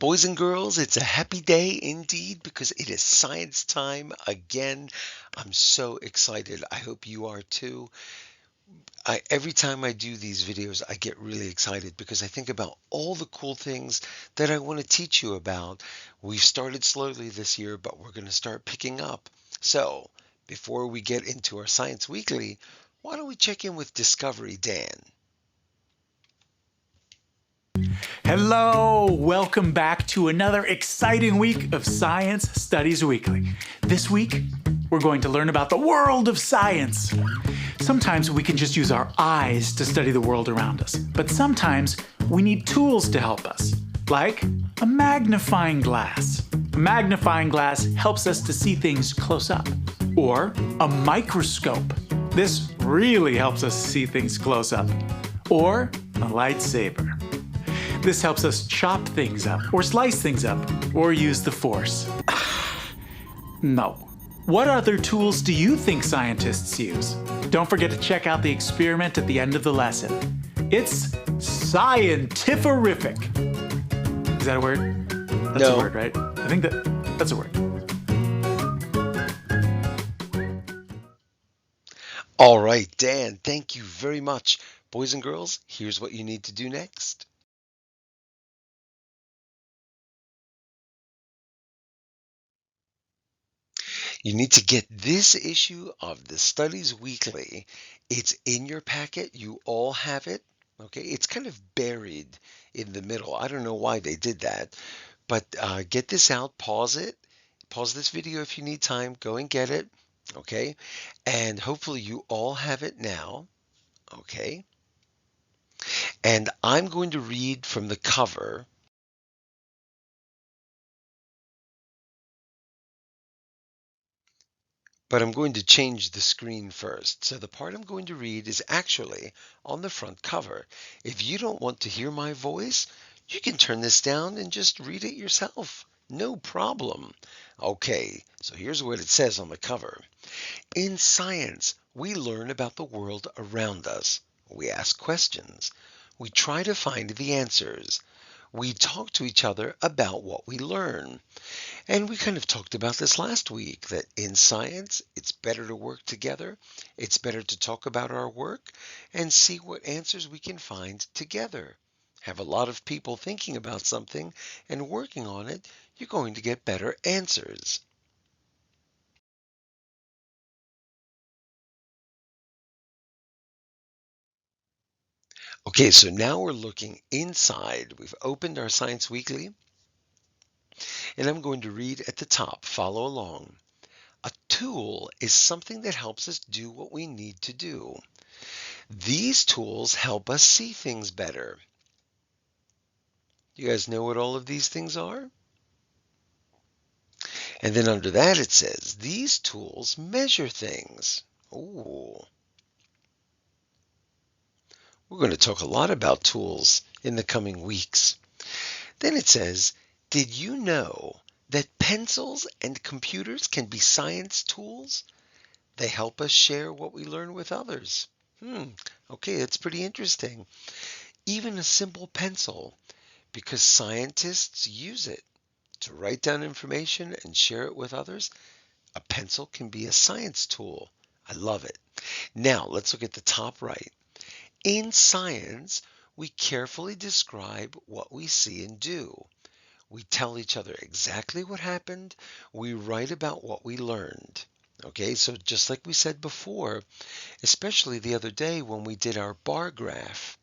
Boys and girls, it's a happy day indeed because it is science time again. I'm so excited. I hope you are too. Every time I do these videos, I get really excited because I think about all the cool things that I want to teach you about. We've started slowly this year, but we're going to start picking up. So, before we get into our Science Weekly, why don't we check in with Discovery Dan? Hello! Welcome back to another exciting week of Science Studies Weekly. This week, we're going to learn about the world of science. Sometimes we can just use our eyes to study the world around us, but sometimes we need tools to help us, like a magnifying glass. A magnifying glass helps us to see things close up, or a microscope. This really helps us see things close up, or a lightsaber. This helps us chop things up, or slice things up, or use the force. No. What other tools do you think scientists use? Don't forget to check out the experiment at the end of the lesson. It's scientific. Is that a word? That's No. a word, right? I think that's a word. All right, Dan, thank you very much. Boys and girls, here's what you need to do next. You need to get this issue of the Studies Weekly. It's in your packet. You all have it. Okay, it's kind of buried in the middle. I don't know why they did that, but get this out, pause it, pause this video if you need time, go and get it. Okay, and hopefully you all have it now. Okay, and I'm going to read from the cover. But I'm going to change the screen first. So the part I'm going to read is actually on the front cover. If you don't want to hear my voice, you can turn this down and just read it yourself. No problem. Okay, so here's what it says on the cover. In science, we learn about the world around us. We ask questions. We try to find the answers. We talk to each other about what we learn. And we kind of talked about this last week, that in science, it's better to work together. It's better to talk about our work and see what answers we can find together. Have a lot of people thinking about something and working on it, you're going to get better answers. Okay, so now we're looking inside. We've opened our Science Weekly, and I'm going to read at the top. Follow along. A tool is something that helps us do what we need to do. These tools help us see things better. You guys know what all of these things are? And then under that it says, these tools measure things. Ooh. We're going to talk a lot about tools in the coming weeks. Then it says, did you know that pencils and computers can be science tools? They help us share what we learn with others. Okay, that's pretty interesting. Even a simple pencil, because scientists use it to write down information and share it with others. A pencil can be a science tool. I love it. Now, let's look at the top right. In science, we carefully describe what we see and do. We tell each other exactly what happened. We write about what we learned. Okay, so just like we said before, especially the other day when we did our bar graph,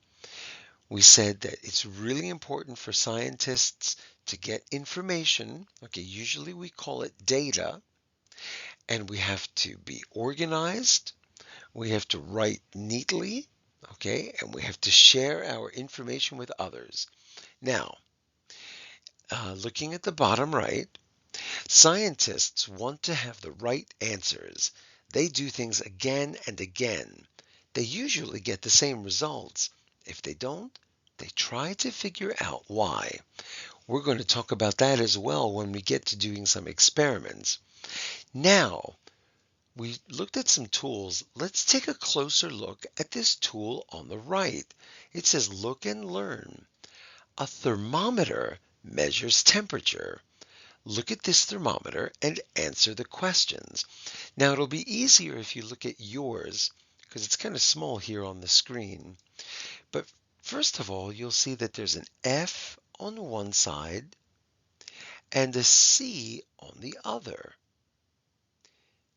we said that it's really important for scientists to get information. Okay, usually we call it data, and we have to be organized. We have to write neatly, okay, and we have to share our information with others. Now, looking at the bottom right, scientists want to have the right answers. They do things again and again. They usually get the same results. If they don't, they try to figure out why. We're going to talk about that as well when we get to doing some experiments. Now, we looked at some tools. Let's take a closer look at this tool on the right. It says look and learn. A thermometer measures temperature. Look at this thermometer and answer the questions. Now it'll be easier if you look at yours because it's kind of small here on the screen. But first of all, you'll see that there's an F on one side and a C on the other.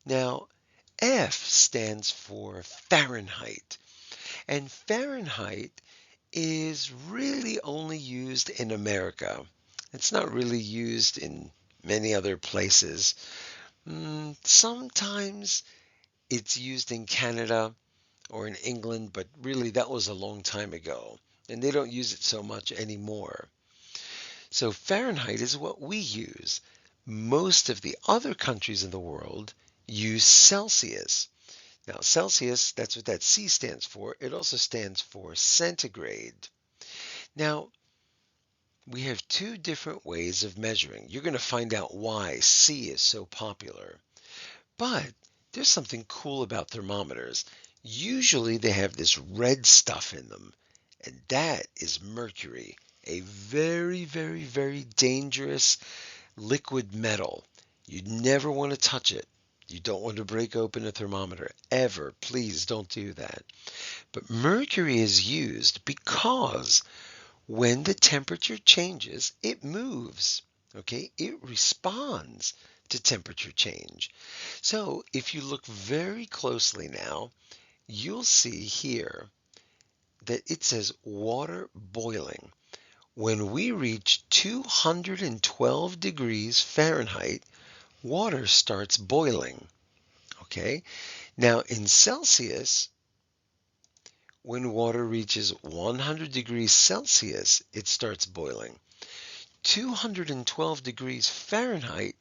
Now, F stands for Fahrenheit, and Fahrenheit is really only used in America. It's not really used in many other places. Sometimes it's used in Canada or in England, but really that was a long time ago, and they don't use it so much anymore. So Fahrenheit is what we use. Most of the other countries in the world use Celsius. Now, Celsius, that's what that C stands for. It also stands for centigrade. Now, we have two different ways of measuring. You're going to find out why C is so popular. But there's something cool about thermometers. Usually they have this red stuff in them, and that is mercury, a very, very, very dangerous liquid metal. You never want to touch it. You don't want to break open a thermometer ever. Please don't do that. But mercury is used because when the temperature changes, it moves. Okay? It responds to temperature change. So if you look very closely now, you'll see here that it says water boiling. When we reach 212 degrees Fahrenheit, water starts boiling. Okay? Now in Celsius, when water reaches 100 degrees Celsius, it starts boiling. 212 degrees Fahrenheit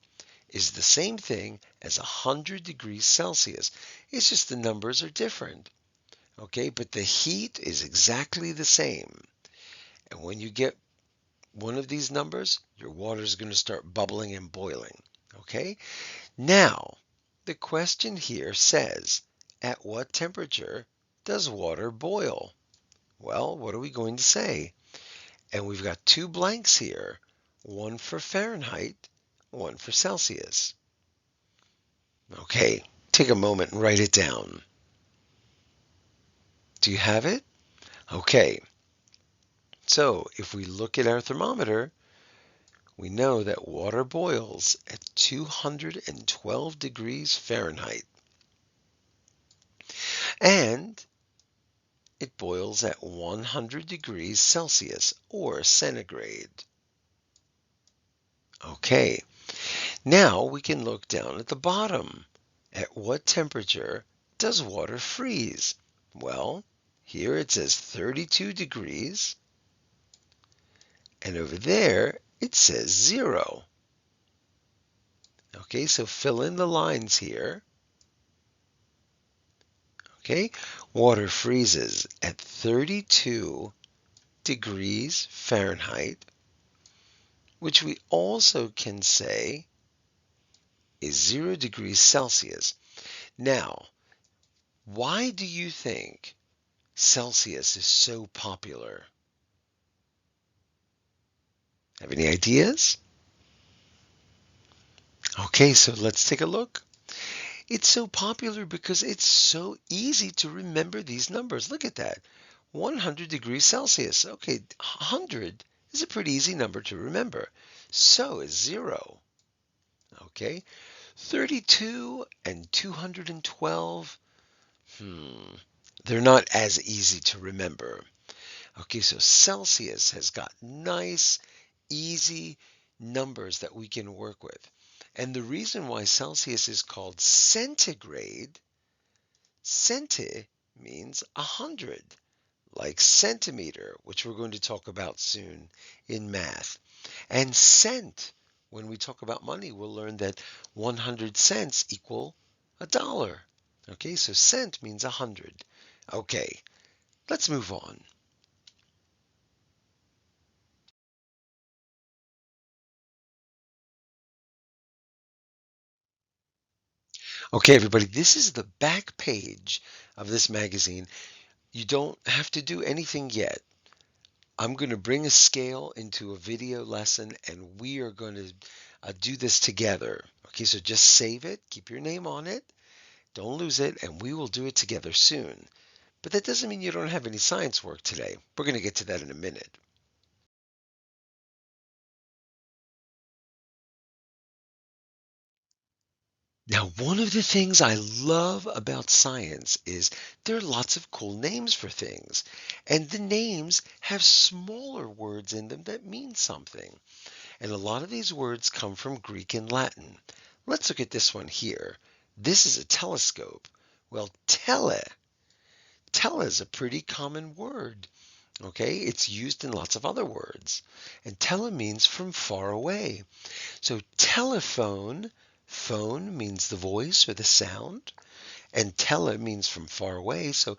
is the same thing as 100 degrees Celsius. It's just the numbers are different. Okay, but the heat is exactly the same. And when you get one of these numbers, your water is going to start bubbling and boiling. Okay, now the question here says, at what temperature does water boil? Well, what are we going to say? And we've got two blanks here, one for Fahrenheit, one for Celsius. Okay, take a moment and write it down. Do you have it? Okay, so if we look at our thermometer, we know that water boils at 212 degrees Fahrenheit. And it boils at 100 degrees Celsius or centigrade. Okay, now we can look down at the bottom. At what temperature does water freeze? Well, here it says 32 degrees, and over there it says 0. Okay, so fill in the lines here. Okay, water freezes at 32 degrees Fahrenheit, which we also can say is 0 degrees Celsius. Now, why do you think Celsius is so popular? Have any ideas? Okay, so let's take a look. It's so popular because it's so easy to remember these numbers. Look at that. 100 degrees Celsius. Okay, 100 is a pretty easy number to remember. So is 0. Okay, 32 and 212. They're not as easy to remember. Okay, so Celsius has got nice, easy numbers that we can work with. And the reason why Celsius is called centigrade, centi means 100, like centimeter, which we're going to talk about soon in math. And cent, when we talk about money, we'll learn that 100 cents equal a dollar. Okay, so cent means 100. Okay, let's move on. Okay, everybody, this is the back page of this magazine. You don't have to do anything yet. I'm going to bring a scale into a video lesson, and we are going to do this together. Okay, so just save it, keep your name on it, don't lose it, and we will do it together soon. But that doesn't mean you don't have any science work today. We're going to get to that in a minute. Now, one of the things I love about science is there are lots of cool names for things, and the names have smaller words in them that mean something. And a lot of these words come from Greek and Latin. Let's look at this one here. This is a telescope. Well, tele is a pretty common word. Okay, it's used in lots of other words. And tele means from far away. So telephone, phone means the voice or the sound, and tele means from far away. So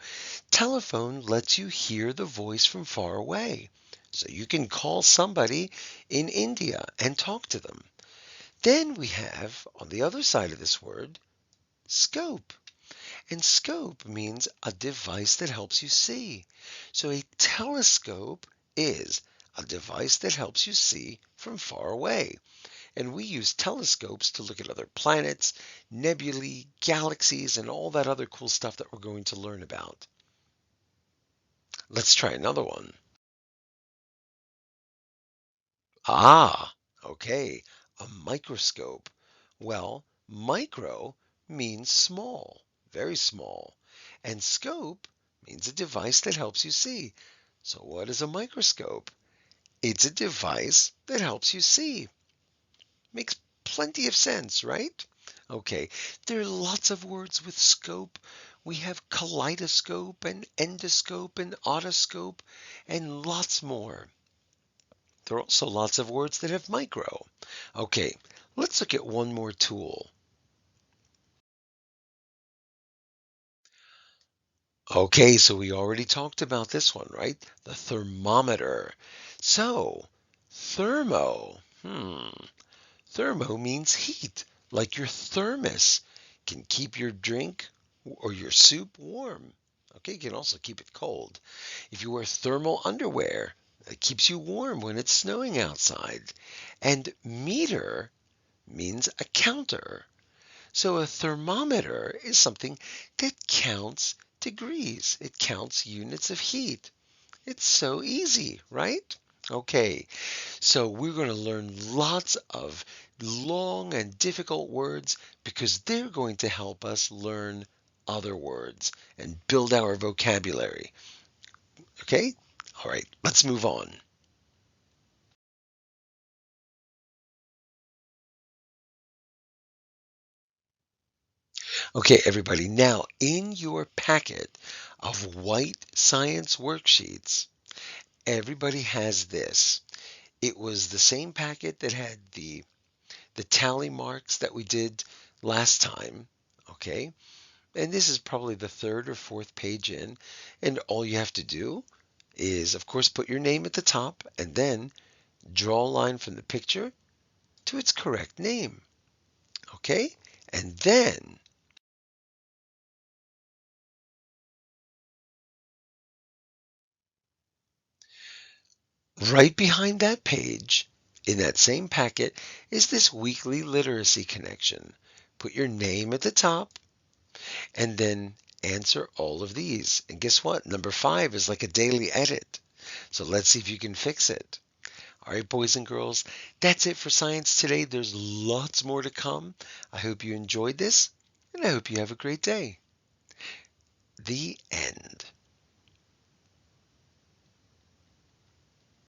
telephone lets you hear the voice from far away. So you can call somebody in India and talk to them. Then we have, on the other side of this word, scope. And scope means a device that helps you see. So a telescope is a device that helps you see from far away. And we use telescopes to look at other planets, nebulae, galaxies, and all that other cool stuff that we're going to learn about. Let's try another one. Ah, okay, a microscope. Well, micro means small, very small, and scope means a device that helps you see. So what is a microscope? It's a device that helps you see. Makes plenty of sense, right? Okay, there are lots of words with scope. We have kaleidoscope and endoscope and otoscope and lots more. There are also lots of words that have micro. Okay, let's look at one more tool. Okay, so we already talked about this one, right? The thermometer. So, thermo. Thermo means heat, like your thermos can keep your drink or your soup warm. Okay, you can also keep it cold. If you wear thermal underwear, it keeps you warm when it's snowing outside. And meter means a counter. So a thermometer is something that counts degrees. It counts units of heat. It's so easy, right? Okay, so we're going to learn lots of long and difficult words because they're going to help us learn other words and build our vocabulary. Okay? All right, let's move on. Okay, everybody, now in your packet of white science worksheets, everybody has this. It was the same packet that had the tally marks that we did last time, okay? And this is probably the third or fourth page in, and all you have to do is, of course, put your name at the top and then draw a line from the picture to its correct name, okay? And then right behind that page, in that same packet, is this weekly literacy connection. Put your name at the top and then answer all of these. And guess what? Number 5 is like a daily edit. So let's see if you can fix it. All right, boys and girls, that's it for science today. There's lots more to come. I hope you enjoyed this, and I hope you have a great day. The end.